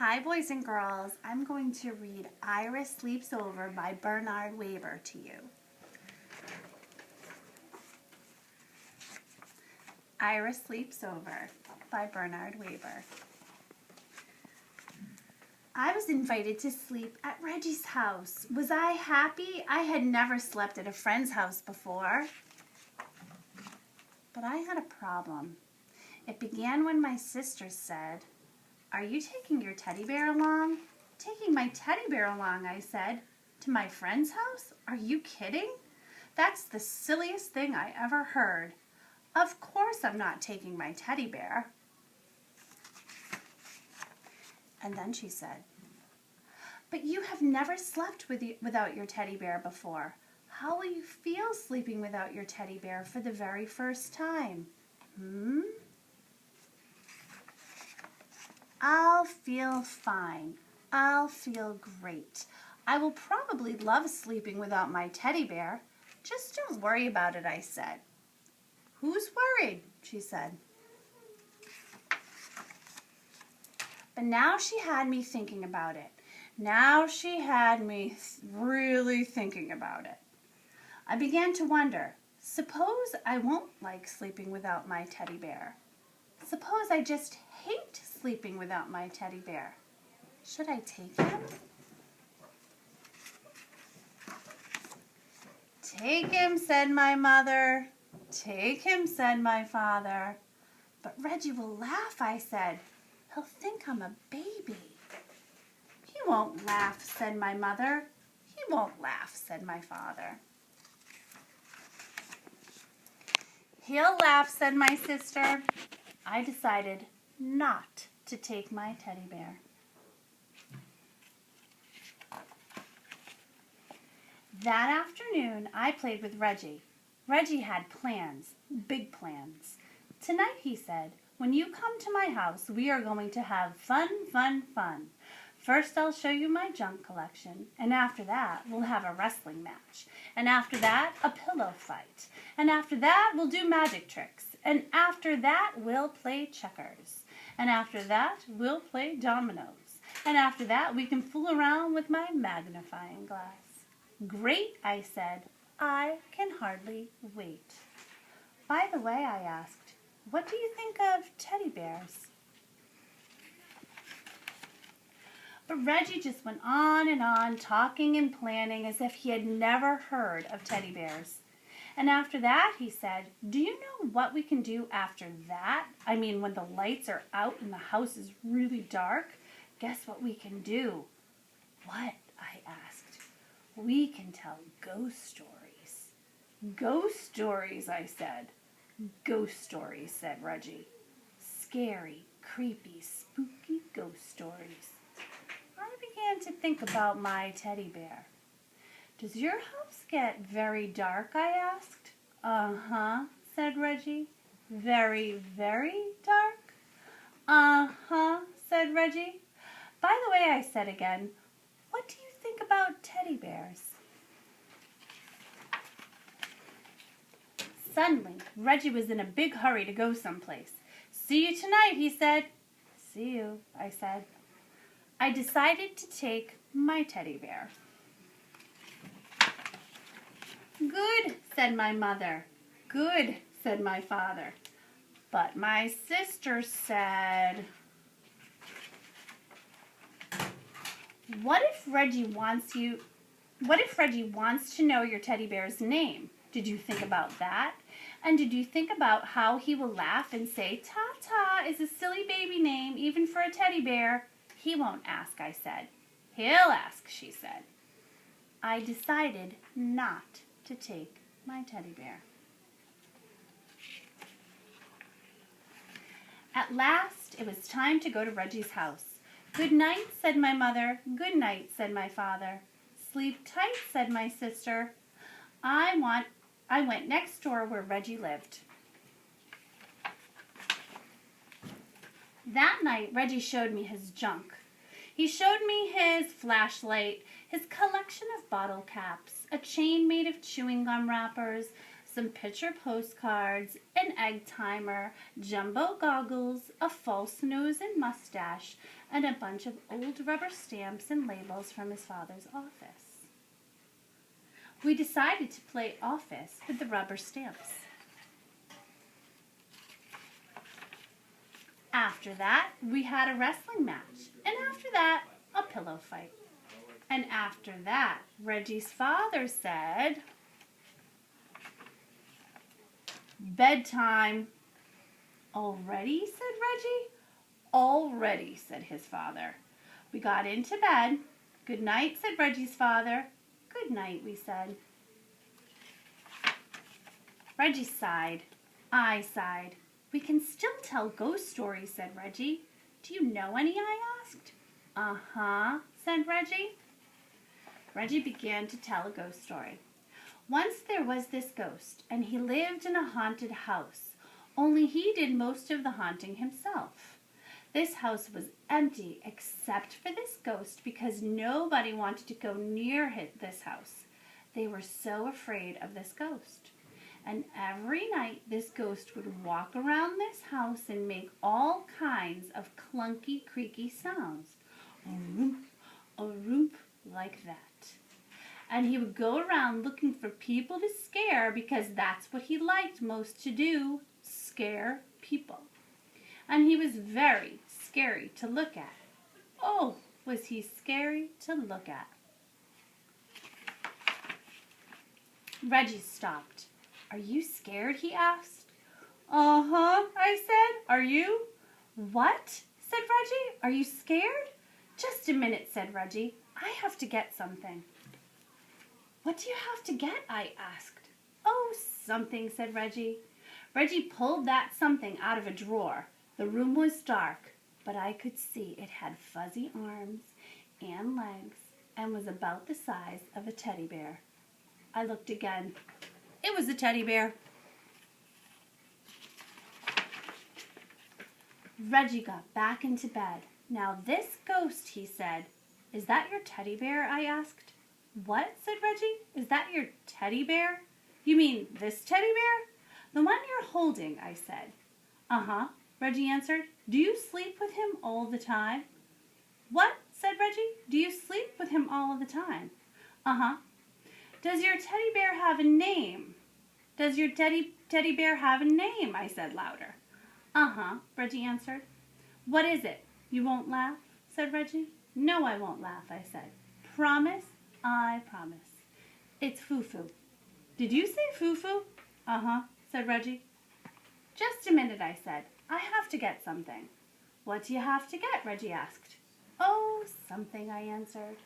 Hi boys and girls, I'm going to read Iris Sleeps Over by Bernard Weber to you. Iris Sleeps Over by Bernard Weber. I was invited to sleep at Reggie's house. Was I happy? I had never slept at a friend's house before. But I had a problem. It began when my sister said, "Are you taking your teddy bear along?" "Taking my teddy bear along," I said. "To my friend's house? Are you kidding? That's the silliest thing I ever heard. Of course I'm not taking my teddy bear." And then she said, "But you have never slept without your teddy bear before. How will you feel sleeping without your teddy bear for the very first time?" "I'll feel fine. I'll feel great. I will probably love sleeping without my teddy bear. Just don't worry about it," I said. "Who's worried?" she said. But now she had me thinking about it. Now she had me really thinking about it. I began to wonder, suppose I won't like sleeping without my teddy bear. Suppose I just hate sleeping without my teddy bear. Should I take him? "Take him," said my mother. "Take him," said my father. "But Reggie will laugh," I said. "He'll think I'm a baby." "He won't laugh," said my mother. "He won't laugh," said my father. "He'll laugh," said my sister. I decided not to take my teddy bear. That afternoon, I played with Reggie. Reggie had plans, big plans. "Tonight," he said, "when you come to my house, we are going to have fun, fun, fun. First, I'll show you my junk collection, and after that, we'll have a wrestling match, and after that, a pillow fight, and after that, we'll do magic tricks, and after that, we'll play checkers, and after that, we'll play dominoes, and after that, we can fool around with my magnifying glass." "Great," I said. "I can hardly wait." "By the way," I asked, "what do you think of teddy bears?" But Reggie just went on, talking and planning as if he had never heard of teddy bears. And after that, he said, "Do you know what we can do after that? I mean, when the lights are out and the house is really dark? Guess what we can do?" "What?" I asked. "We can tell ghost stories." "Ghost stories," I said. "Ghost stories," said Reggie. "Scary, creepy, spooky ghost stories." I began to think about my teddy bear. "Does your house get very dark?" I asked. "Uh-huh," said Reggie. "Very, very dark?" "Uh-huh," said Reggie. "By the way," I said again, "what do you think about teddy bears?" Suddenly, Reggie was in a big hurry to go someplace. "See you tonight," he said. "See you," I said. I decided to take my teddy bear. "Good," said my mother. "Good," said my father. But my sister said, What if Reggie wants to know your teddy bear's name? Did you think about that? And did you think about how he will laugh and say, 'Ta-ta is a silly baby name, even for a teddy bear'?" "He won't ask," I said. "He'll ask," she said. I decided not to take my teddy bear. At last, it was time to go to Reggie's house. "Good night," said my mother. "Good night," said my father. "Sleep tight," said my sister. I went next door where Reggie lived. That night, Reggie showed me his junk. He showed me his flashlight, his collection of bottle caps, a chain made of chewing gum wrappers, some picture postcards, an egg timer, jumbo goggles, a false nose and mustache, and a bunch of old rubber stamps and labels from his father's office. We decided to play office with the rubber stamps. After that, we had a wrestling match, and after that, a pillow fight. And after that, Reggie's father said, "Bedtime." "Already?" said Reggie. "Already," said his father. We got into bed. "Good night," said Reggie's father. "Good night," we said. Reggie sighed. I sighed. "We can still tell ghost stories," said Reggie. "Do you know any?" I asked. "Uh-huh," said Reggie. Reggie began to tell a ghost story. Once there was this ghost, and he lived in a haunted house, only he did most of the haunting himself. This house was empty except for this ghost because nobody wanted to go near this house. They were so afraid of this ghost. And every night this ghost would walk around this house and make all kinds of clunky, creaky sounds. A roomp, like that. And he would go around looking for people to scare because that's what he liked most to do, scare people. And he was very scary to look at. Oh, was he scary to look at. Reggie stopped. "Are you scared?" he asked. "Uh-huh," I said. "Are you?" "What?" said Reggie. "Are you scared?" "Just a minute," said Reggie. "I have to get something." "What do you have to get?" I asked. "Oh, something," said Reggie. Reggie pulled that something out of a drawer. The room was dark, but I could see it had fuzzy arms and legs and was about the size of a teddy bear. I looked again. It was a teddy bear. Reggie got back into bed. "Now this ghost," he said. "Is that your teddy bear?" I asked. "What?" said Reggie. "Is that your teddy bear?" "You mean this teddy bear?" "The one you're holding," I said. "Uh-huh," Reggie answered. "Do you sleep with him all the time?" "What?" said Reggie. "Do you sleep with him all the time?" "Uh-huh." "Does your teddy bear have a name?" "Does your teddy bear have a name?" I said louder. "Uh-huh," Reggie answered. "What is it? You won't laugh?" said Reggie. "No, I won't laugh," I said. "Promise?" "I promise." "It's Foo-Foo." "Did you say Foo-Foo?" "Uh-huh," said Reggie. "Just a minute," I said. "I have to get something." "What do you have to get?" Reggie asked. "Oh, something," I answered.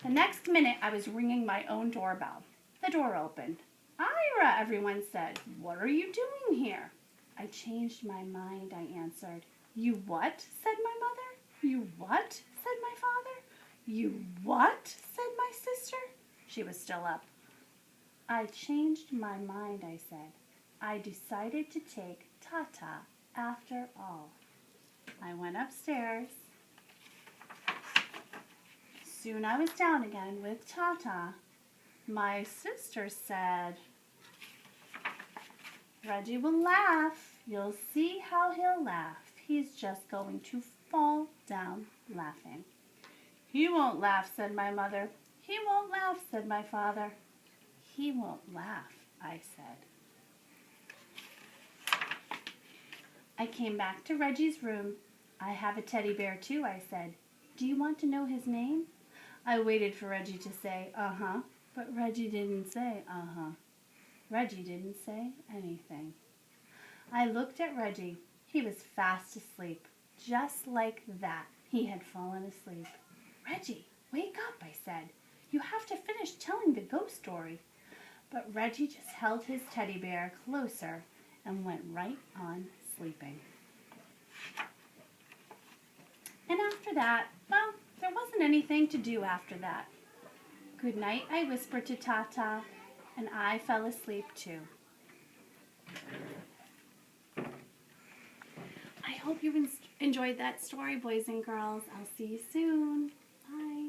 The next minute, I was ringing my own doorbell. The door opened. "Ira," everyone said. "What are you doing here?" "I changed my mind," I answered. "You what?" said my mother. "You what?" said my father. "You what?" said my sister. She was still up. "I changed my mind," I said. "I decided to take Tata after all." I went upstairs. Soon I was down again with Tata. My sister said, "Reggie will laugh. You'll see how he'll laugh. He's just going to fall down laughing." "He won't laugh," said my mother. "He won't laugh," said my father. "He won't laugh," I said. I came back to Reggie's room. "I have a teddy bear too," I said. "Do you want to know his name?" I waited for Reggie to say, "Uh-huh," but Reggie didn't say, "Uh-huh." Reggie didn't say anything. I looked at Reggie. He was fast asleep. Just like that, he had fallen asleep. "Reggie, wake up," I said. "You have to finish telling the ghost story." But Reggie just held his teddy bear closer and went right on sleeping. And after that, well, there wasn't anything to do after that. "Good night," I whispered to Tata, and I fell asleep too. I hope you enjoyed that story, boys and girls. I'll see you soon. Bye.